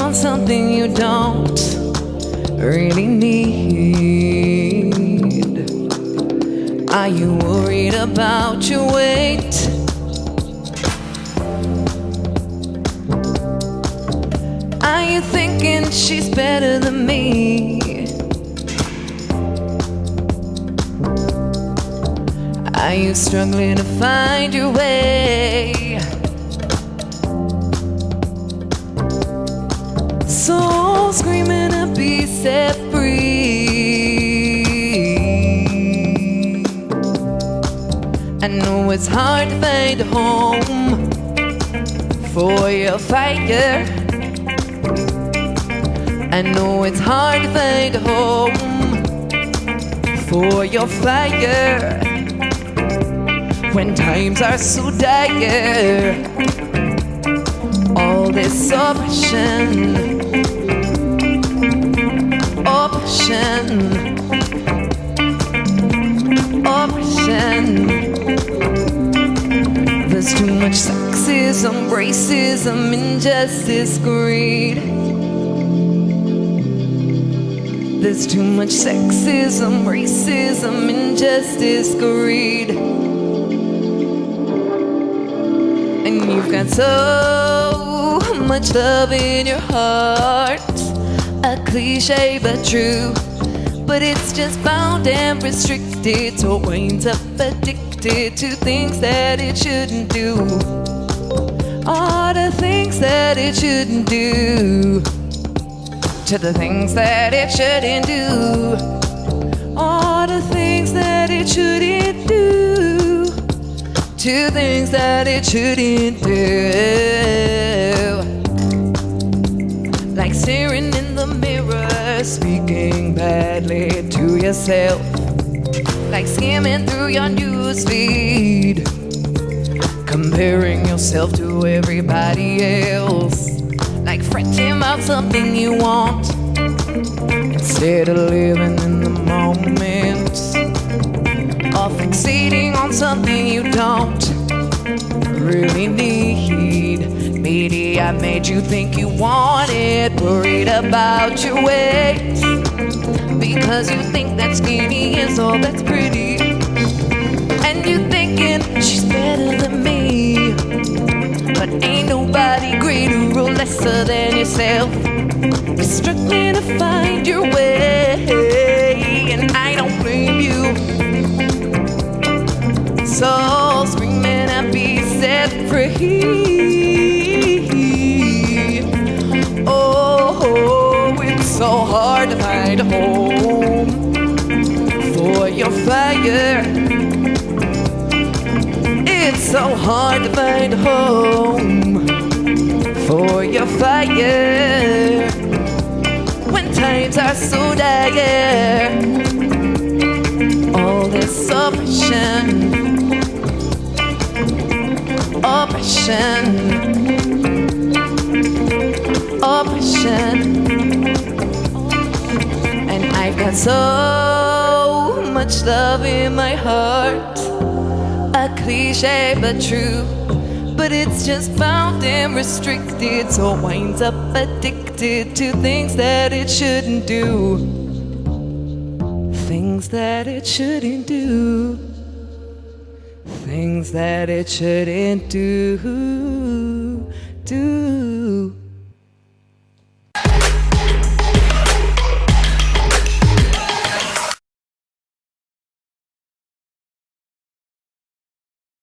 on something you don't really need? Are you worried about your weight? Are you thinking she's better than me? Are you struggling to find your way? So screaming to be set free. I know it's hard to find a home for your fire. I know it's hard to find a home for your fire. When times are so dire, all this oppression, oppression, oppression. There's too much sexism, racism, injustice, greed. There's too much sexism, racism, injustice, greed. And you've got so much love in your heart. A cliche but true. But it's just bound and restricted, so it winds up addicted to things that it shouldn't do. All the things that it shouldn't do. To the things that it shouldn't do. All the things that it shouldn't do. To things that it shouldn't do. Like staring in the mirror, speaking badly to yourself. Like skimming through your news feed, comparing yourself to everybody else. Like fretting about something you want instead of living in the moment. Or fixating on something you don't really need. Maybe I made you think you want it, worried about your weight, because you think that skinny is all that's pretty. And you thinking she's better than me, but ain't nobody greater or lesser than yourself. You're struggling to find your way, and I don't blame you. So screaming and be set free. Oh, it's so hard to find a home for your fire. It's so hard to find a home for your fire. When times are so dire, all this oppression, oppression, oppression. And I've got so much love in my heart. A cliche but true, but it's just bound and restricted, so it winds up addicted to things that it shouldn't do. Things that it shouldn't do. Things that it shouldn't do.